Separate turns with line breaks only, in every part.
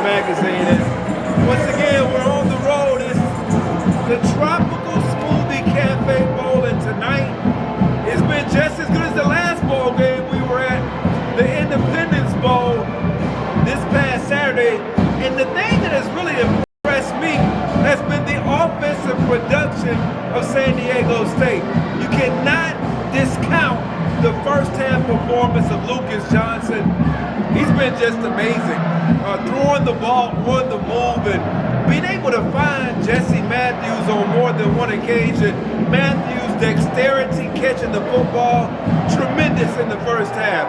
Magazine. And once again, we're on the road. It's the Tropical Smoothie Cafe Bowl, and tonight it's been just as good as the last bowl game we were at, the Independence Bowl, this past Saturday. And the thing that has really impressed me has been the offensive production of San Diego State. You cannot discount the first half performance of Lucas Johnson. He's been just amazing. Throwing the ball on the move and being able to find Jesse Matthews on more than one occasion. Matthews' dexterity catching the football, tremendous in the first half.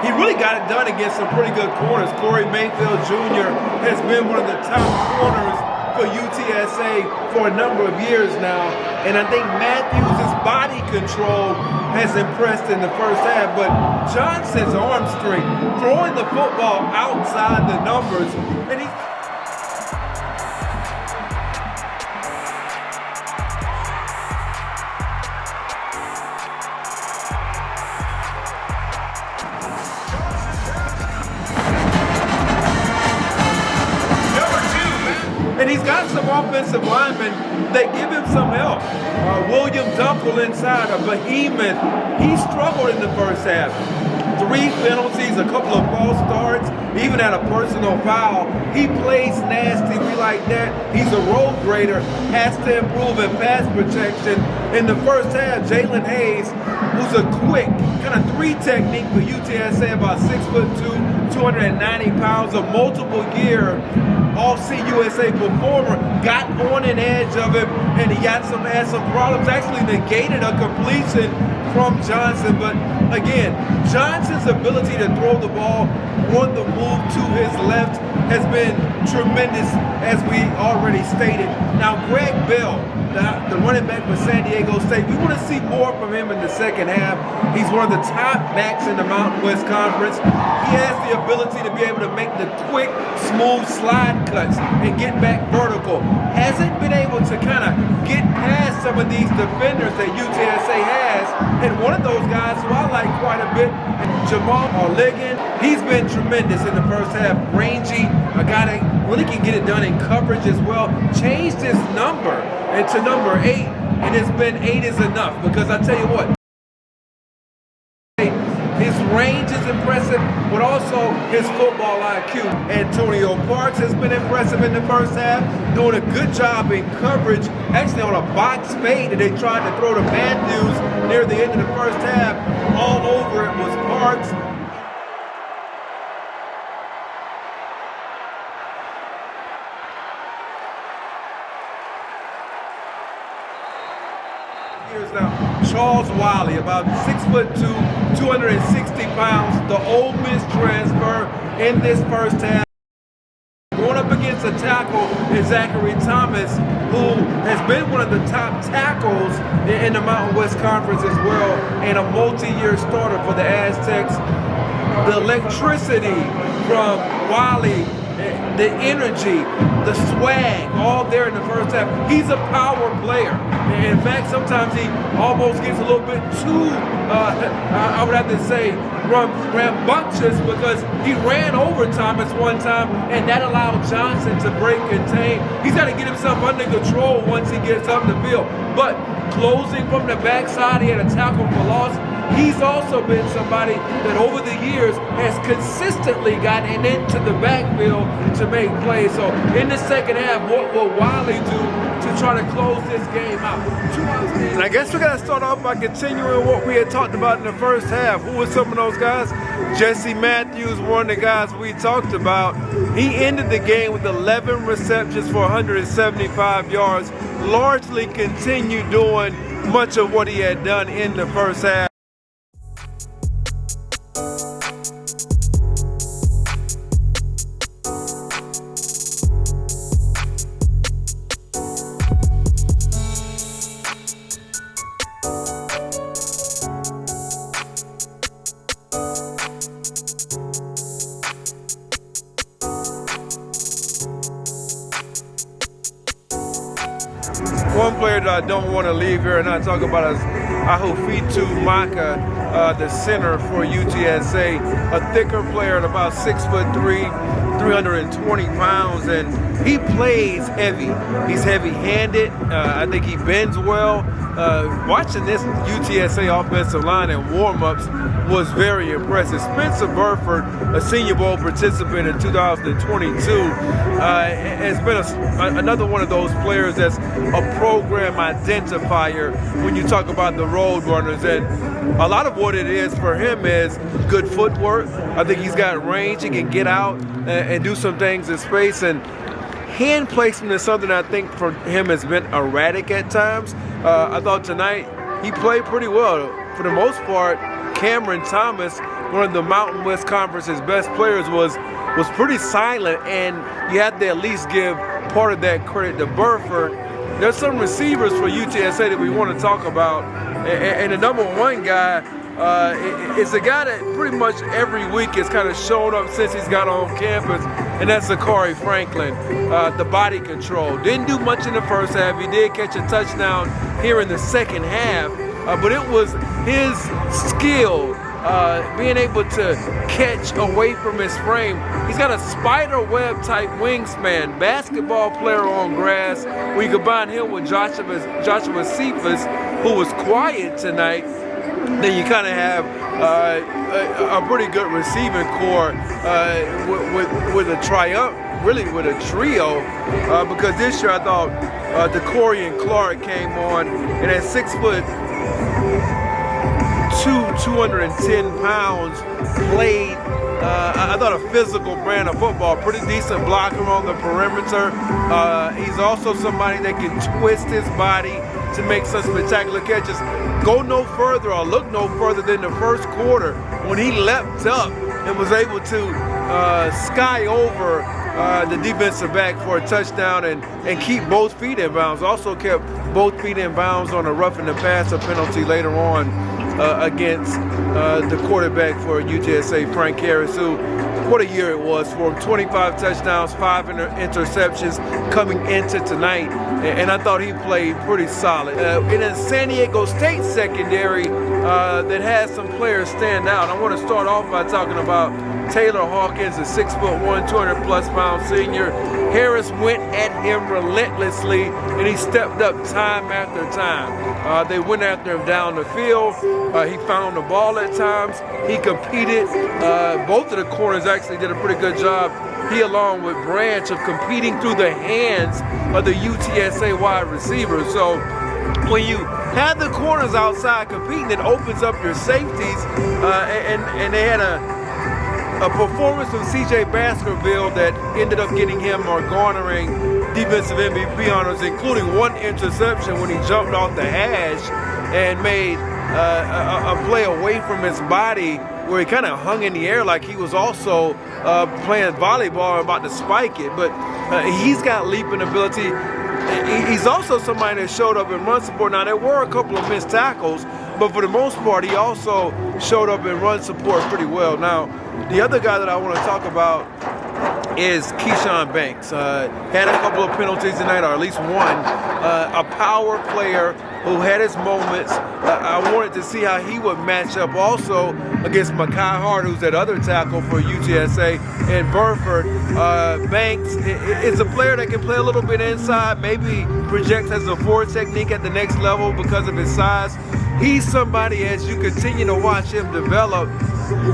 He really got it done against some pretty good corners. Corey Mayfield Jr. has been one of the top corners for UTSA for a number of years now. And I think Matthews' body control has impressed in the first half. But Johnson's arm strength, throwing the football outside the numbers, and he he's got some offensive linemen that give him some help. William Dunkel inside, a behemoth. He struggled in the first half. 3 penalties, a couple of false starts, even had a personal foul. He plays nasty. We like that. He's a road grader, has to improve in pass protection. In the first half, Jalen Hayes, who's a quick kind of 3 technique for UTSA, about 6'2", 290 pounds, a multiple year All-CUSA performer, got on an edge of him, and he had some problems. Actually negated a completion from Johnson, but again, Johnson's ability to throw the ball on the move to his left has been tremendous, as we already stated. Now, Greg Bell, the running back for San Diego State, we want to see more from him in the second half. He's one of the top backs in the Mountain West Conference. He has the ability to be able to make the quick, smooth slide cuts and get back vertical. Hasn't been able to kind of get past some of these defenders that UTSA has. And one of those guys who I like quite a bit, Jamal Ligon, he's been tremendous in the first half. Rangy, a guy that really can get it done in coverage as well. Changed his number to number 8, and it's been 8 is enough, because I tell you what, his range is impressive, but also his football IQ. Antonio Parks has been impressive in the first half, doing a good job in coverage, actually on a box fade that they tried to throw to Matthews near the end of the first half. All over it was Parks. Now, Charles Wiley, about 6'2", 260 pounds, the Ole Miss transfer in this first half. Going up against a tackle is Zachary Thomas, who has been one of the top tackles in the Mountain West Conference as well, and a multi-year starter for the Aztecs. The electricity from Wiley, the energy, the swag, all there in the first half. He's a power player. In fact, sometimes he almost gets a little bit too, I would have to say, rambunctious, because he ran over Thomas one time, and that allowed Johnson to break contain. He's got to get himself under control once he gets up the field. But closing from the backside, he had a tackle for loss. He's also been somebody that over the years has consistently gotten into the backfield to make plays. So in the second half, what will Wiley do to try to close this game out? And I guess we got to start off by continuing what we had talked about in the first half. Who were some of those guys? Jesse Matthews, one of the guys we talked about. He ended the game with 11 receptions for 175 yards, largely continued doing much of what he had done in the first half. One player that I don't want to leave here and not talk about is Ahufitu Maka, the center for UTSA, a thicker player at about 6'3", 320 pounds, and he plays heavy. He's heavy-handed. I think he bends well. Watching this UTSA offensive line and warm-ups was very impressive. Spencer Burford, a Senior Bowl participant in 2022, has been another one of those players that's a program identifier when you talk about the Roadrunners. And a lot of what it is for him is good footwork. I think he's got range. He can get out and do some things in space. And hand placement is something I think for him has been erratic at times. I thought tonight he played pretty well. For the most part, Cameron Thomas, one of the Mountain West Conference's best players, was pretty silent, and you have to at least give part of that credit to Burford. There's some receivers for UTSA that we want to talk about, and the number one guy is a guy that pretty much every week has kind of shown up since he's got on campus, and that's Zakari Franklin, the body control. Didn't do much in the first half. He did catch a touchdown here in the second half, but it was his skill, being able to catch away from his frame. He's got a spider web type wingspan, basketball player on grass. We combine him with Joshua Cephas, who was quiet tonight. Then you kind of have a pretty good receiving core with a triumph, really with a trio, because this year I thought DeCorian Clark came on, and at 6'2", 210 pounds, played, I thought, a physical brand of football, pretty decent blocker on the perimeter. He's also somebody that can twist his body to make some spectacular catches. Go no further or look no further than the first quarter when he leapt up and was able to sky over the defensive back for a touchdown and keep both feet in bounds. Also kept both feet in bounds on a roughing the passer penalty later on against the quarterback for UTSA, Frank Harris, who, what a year it was for him. 25 touchdowns, 5 interceptions coming into tonight, and I thought he played pretty solid. In a San Diego State secondary that has some players stand out, I want to start off by talking about Taylor Hawkins, a 6'1", 200-plus pound senior. Harris went at him relentlessly, and he stepped up time after time. They went after him down the field. He found the ball at times. He competed. Both of the corners actually did a pretty good job. He, along with Branch, of competing through the hands of the UTSA wide receivers. So when you have the corners outside competing, it opens up your safeties. And they had a performance from C.J. Baskerville that ended up getting him or garnering defensive MVP honors, including one interception when he jumped off the hash and made a play away from his body where he kind of hung in the air like he was also playing volleyball and about to spike it. But he's got leaping ability. He's also somebody that showed up in run support. Now, there were a couple of missed tackles, but for the most part, he also showed up in run support pretty well. Now, the other guy that I want to talk about is Keyshawn Banks. Had a couple of penalties tonight, or at least one. A power player who had his moments. I wanted to see how he would match up also against Mekhi Hart, who's that other tackle for UTSA, and Burford. Banks is a player that can play a little bit inside, maybe projects as a forward technique at the next level because of his size. He's somebody, as you continue to watch him develop,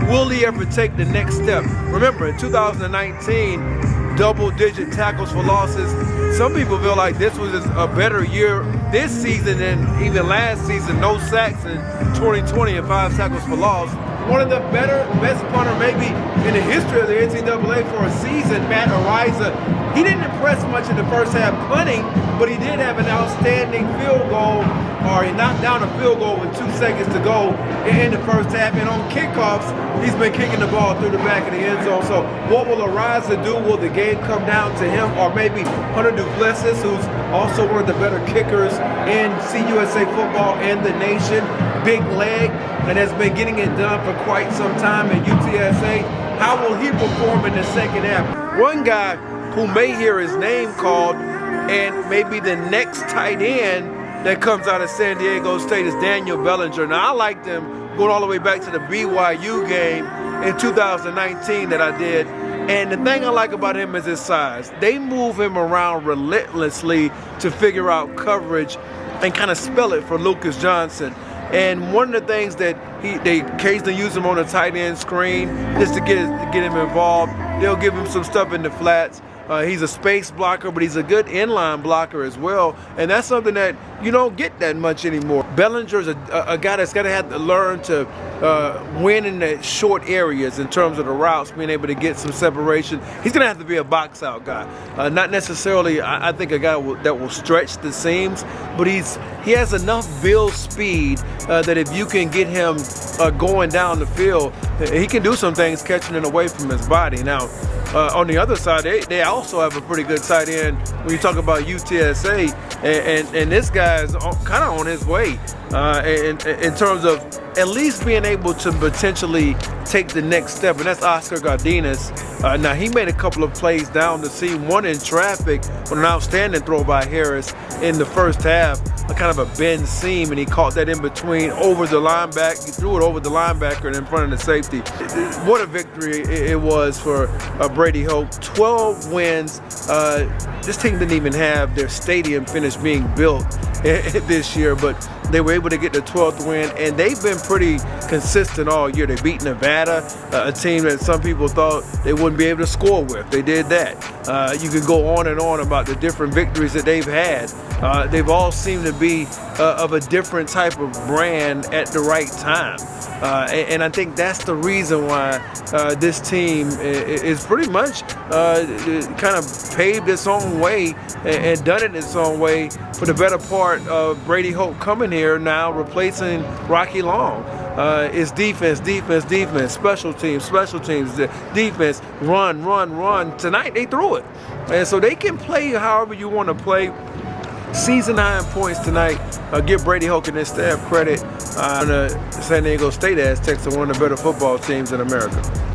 will he ever take the next step? Remember, in 2019, double-digit tackles for losses. Some people feel like this was a better year this season than even last season. No sacks in 2020 and 5 tackles for loss. One of the best punter maybe in the history of the NCAA for a season, Matt Ariza. He didn't impress much in the first half punting, but he did have an outstanding field goal, or he knocked down a field goal with 2 seconds to go in the first half. And on kickoffs, he's been kicking the ball through the back of the end zone. So what will Ariza do? Will the game come down to him, or maybe Hunter Duplessis, who's also one of the better kickers in CUSA football and the nation? Big leg, and has been getting it done for quite some time at UTSA. How will he perform in the second half? One guy who may hear his name called and maybe the next tight end that comes out of San Diego State is Daniel Bellinger. Now, I liked him going all the way back to the BYU game in 2019 that I did. And the thing I like about him is his size. They move him around relentlessly to figure out coverage and kind of spell it for Lucas Johnson. And one of the things that they occasionally use him on a tight end screen just to get him involved. They'll give him some stuff in the flats. He's a space blocker, but he's a good inline blocker as well. And that's something that you don't get that much anymore. Bellinger's a guy that's got to have to learn to win in the short areas in terms of the routes, being able to get some separation. He's going to have to be a box out guy. Not necessarily, I think, a guy that will stretch the seams, but he has enough build speed that if you can get him going down the field, he can do some things catching it away from his body. Now, on the other side, they also have a pretty good tight end when you talk about UTSA, and this guy is kind of on his way in terms of at least being able to potentially take the next step, and that's Oscar Gardenas. Now, he made a couple of plays down the seam, one in traffic with an outstanding throw by Harris in the first half, a kind of a bend seam, and he caught that in between over the linebacker. He threw it over the linebacker and in front of the safety. What a victory it was for Brady Hoke. 12 wins. This team didn't even have their stadium finished being built this year, but they were able to get the 12th win, and they've been pretty consistent all year. They beat Nevada, a team that some people thought they wouldn't be able to score with. They did that. You can go on and on about the different victories that they've had. They've all seemed to be of a different type of brand at the right time. And I think that's the reason why this team is pretty much kind of paved its own way and done it its own way for the better part of Brady Hoke coming here now, replacing Rocky Long. It's defense, special teams, defense, run. Tonight they threw it. And so they can play however you want to play. Season high in points tonight. Give Brady Hoke and his staff credit on the San Diego State Aztecs are one of the better football teams in America.